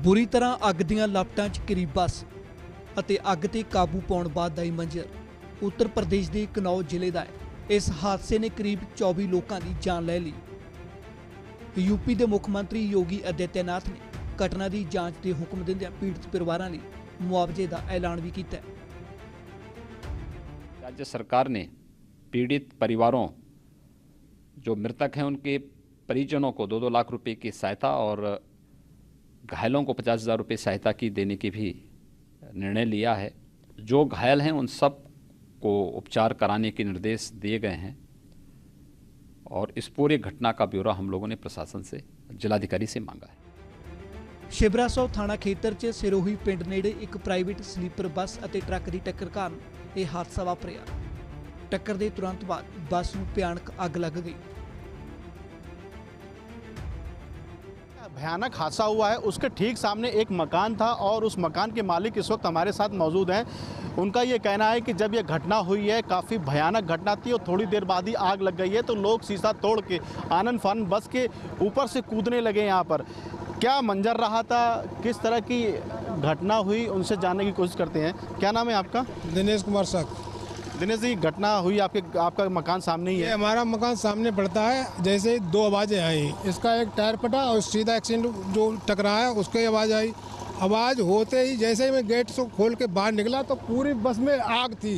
बुरी तरह अग दीआं लपटां 'च करीब बस ਅਤੇ ਅੱਗ ਤੇ ਕਾਬੂ ਪਾਉਣ ਬਾਅਦ ਦਾ ਇਹ ਮੰਜ਼ਰ ਉੱਤਰ ਪ੍ਰਦੇਸ਼ ਦੇ ਕਨੌਜ ਜ਼ਿਲ੍ਹੇ ਦਾ ਹੈ। ਇਸ ਹਾਦਸੇ ਨੇ ਕਰੀਬ 24 ਲੋਕਾਂ ਦੀ ਜਾਨ ਲੈ ਲਈ। यूपी ਦੇ ਮੁੱਖ ਮੰਤਰੀ योगी आदित्यनाथ ਨੇ ਘਟਨਾ ਦੀ ਜਾਂਚ ਦੇ ਹੁਕਮ ਦਿੰਦਿਆਂ ਪੀੜਤ ਪਰਿਵਾਰਾਂ ਲਈ ਮੁਆਵਜ਼ੇ ਦਾ ਐਲਾਨ ਵੀ ਕੀਤਾ ਹੈ। राज्य सरकार ने पीड़ित परिवारों जो मृतक हैं उनके परिजनों को 2-2 लाख रुपए की सहायता और घायलों को 50,000 रुपये सहायता की देने की भी निर्णय लिया है। जो घायल हैं उन सब को उपचार कराने के निर्देश दिए गए हैं और इस पूरे घटना का ब्यौरा हम लोगों ने प्रशासन से, जिलाधिकारी से मांगा है। शिबरासौ थाना खेतर च सिरोही पिंड नेड़े एक प्राइवेट स्लीपर बस ਅਤੇ ट्रक की टक्कर कारण ਇਹ हादसा वापरिया। टक्कर ਦੇ तुरंत बाद बस ਨੂੰ ਭਿਆਨਕ ਅੱਗ ਲੱਗ गई। भयानक हादसा हुआ है, उसके ठीक सामने एक मकान था और उस मकान के मालिक इस वक्त हमारे साथ मौजूद हैं। उनका ये कहना है कि जब ये घटना हुई है काफ़ी भयानक घटना थी और थोड़ी देर बाद ही आग लग गई है तो लोग शीशा तोड़ के आनन फानन बस के ऊपर से कूदने लगे। यहाँ पर क्या मंजर रहा था, किस तरह की घटना हुई, उनसे जानने की कोशिश करते हैं। क्या नाम है आपका? दिनेश कुमार साख। दिनेश जी, घटना हुई आपका मकान सामने ही है। हमारा मकान सामने पड़ता है। जैसे 2 आवाज़ें आई, इसका एक टायर फटा और सीधा एक्सीडेंट जो टकराया उसकी आवाज़ आई। आवाज़ होते ही जैसे ही मैं गेट से खोल के बाहर निकला तो पूरी बस में आग थी,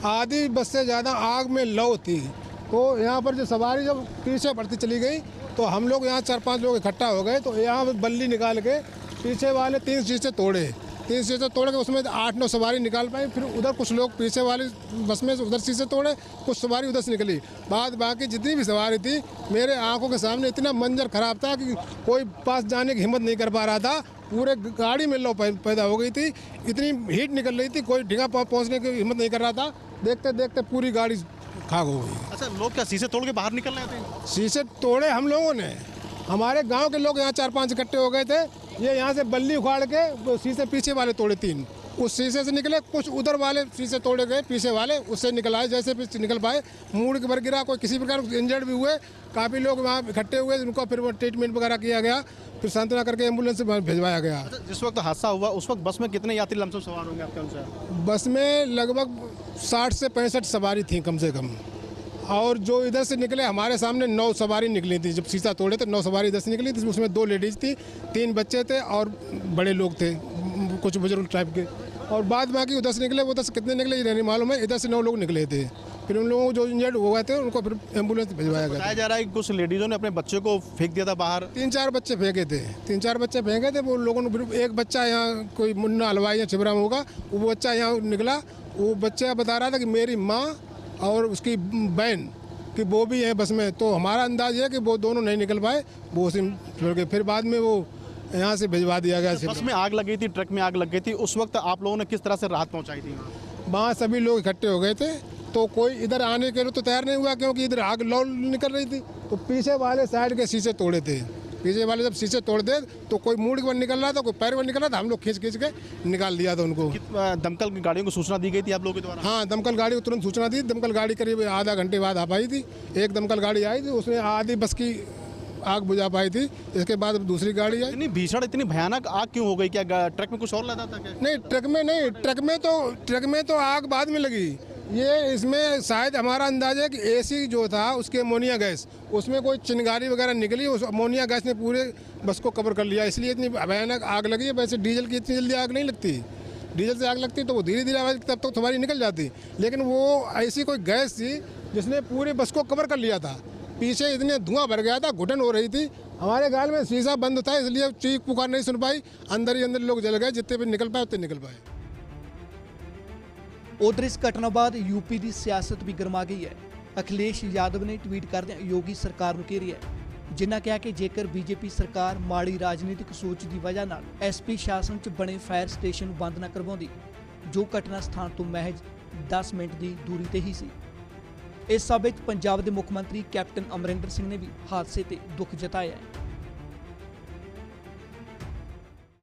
आधी बस से ज़्यादा आग में लौ थी। तो यहाँ पर जो सवारी जब पीछे बढ़ती चली गई तो हम लोग यहाँ 4-5 लोग इकट्ठा हो गए। तो यहाँ बल्ली निकाल के पीछे वाले 3 शीशे तोड़े, 3 शीशे तोड़ के उसमें 8-9 सवारी निकाल पाई। फिर उधर कुछ लोग पीछे वाली बस में उधर शीशे तोड़े, कुछ सवारी उधर से निकली। बाकी जितनी भी सवारी थी मेरे आंखों के सामने इतना मंजर खराब था कि कोई पास जाने की हिम्मत नहीं कर पा रहा था। पूरे गाड़ी में लो पैदा हो गई थी, इतनी हीट निकल रही थी, कोई ढींगा पहुँचने की हिम्मत नहीं कर रहा था। देखते देखते पूरी गाड़ी खाक हो गई। अच्छा, लोग क्या शीशे तोड़ के बाहर निकल रहे थे? शीशे तोड़े हम लोगों ने, हमारे गांव के लोग यहाँ 4-5 इकट्ठे हो गए थे। ये यहाँ से बल्ली उखाड़ के शीशे पीछे वाले तोड़े 3, उस शीशे से निकले, कुछ उधर वाले शीशे तोड़े गए पीछे वाले, उससे निकल आए जैसे भी निकल पाए। मूड के भर गिरा, कोई किसी प्रकार इंजर्ड भी हुए, काफ़ी लोग वहाँ इकट्ठे हुए, उनको फिर वो ट्रीटमेंट वगैरह किया गया, फिर सांत्वना करके एम्बुलेंस से भिजवाया गया। अच्छा, जिस वक्त हादसा हुआ उस वक्त बस में कितने यात्री लमसम सवार होंगे आपके अनुसार? बस में लगभग 60 से 65 सवारी थी कम से कम। और जो इधर से निकले हमारे सामने 9 सवारी निकली थी। जब शीशा तोड़े तो 9 सवारी इधर से निकली थी, उसमें 2 लेडीज़ थी, 3 बच्चे थे और बड़े लोग थे, कुछ बुजुर्ग टाइप के। और बाद बाकी उधर से निकले, वो उधर से कितने निकले ये नहीं मालूम है। इधर से 9 लोग निकले थे। फिर उन लोगों को जो इंजर्ड हो गए थे उनको फिर एम्बुलेंस भिजवाया गया। बताया जा रहा है कि कुछ लेडीज़ों ने अपने बच्चे को फेंक दिया था बाहर। 3-4 बच्चे फेंके थे, 3-4 बच्चे फेंके थे। वो लोगों ने फिर एक बच्चा यहाँ कोई मुन्ना हलवाई या छिबरा में होगा, वो बच्चा यहाँ निकला। वो बच्चा बता रहा था कि मेरी माँ और उसकी बहन कि वो भी है बस में। तो हमारा अंदाज है कि वो दोनों नहीं निकल पाए, वो उसी छोड़ के फिर बाद में वो यहाँ से भिजवा दिया गया। बस में आग लगी थी, ट्रक में आग लग गई थी, उस वक्त आप लोगों ने किस तरह से राहत पहुँचाई थी? वहाँ सभी लोग इकट्ठे हो गए थे, तो कोई इधर आने के लिए तो तैयार नहीं हुआ क्योंकि इधर आग लौ निकल रही थी। तो पीछे वाले साइड के शीशे तोड़े थे, पीछे वाले जब शीशे तोड़ दे तो कोई मूड के निकल रहा था, कोई पैर में निकल रहा था, हम लोग खींच के निकाल दिया था उनको। दमकल की गाड़ियों को सूचना दी गई थी आप लोगों के द्वारा? हाँ, दमकल गाड़ी को तुरंत सूचना दी। दमकल गाड़ी करीब आधा घंटे बाद आ पाई थी। एक दमकल गाड़ी आई थी, उसने आधी बस की आग बुझा पाई थी। इसके बाद दूसरी गाड़ी आई। इतनी भीषण, इतनी भयानक आग क्यों हो गई? क्या ट्रक में कुछ और लगा था क्या? नहीं, ट्रक में नहीं, ट्रक में तो आग बाद में लगी। ये इसमें शायद हमारा अंदाजा है कि एसी जो था उसके अमोनिया गैस, उसमें कोई चिंगारी वगैरह निकली, उस अमोनिया गैस ने पूरे बस को कवर कर लिया, इसलिए इतनी भयानक आग लगी है। वैसे डीजल की इतनी जल्दी आग नहीं लगती, डीजल से आग लगती तो वो धीरे धीरे आवाज तब तक तुम्हारी निकल जाती, लेकिन वो ऐसी कोई गैस थी जिसने पूरे बस को कवर कर लिया था। पीछे इतने धुआं भर गया था, घुटन हो रही थी। हमारे गाल में शीशा बंद था, इसलिए चीख पुकार नहीं सुन पाई। अंदर ही अंदर लोग जल गए, जितने भी निकल पाए उतने निकल पाए। उधर इस घटना बाद यूपी की सियासत भी गरमा गई है। अखिलेश यादव ने ट्वीट करदे योगी सरकार नूं घेरिया, जिन्हां कहा कि जेकर बीजेपी सरकार माड़ी राजनीतिक सोच की वजह नाल SP शासन च बने फायर स्टेशन बंद न करवाउंदी, जो घटना स्थान तो महज 10 मिनट की दूरी ते ही सी। इस सभा पंजाब के मुख्य मंत्री कैप्टन अमरिंदर सिंह ने भी हादसे ते दुख जताया है।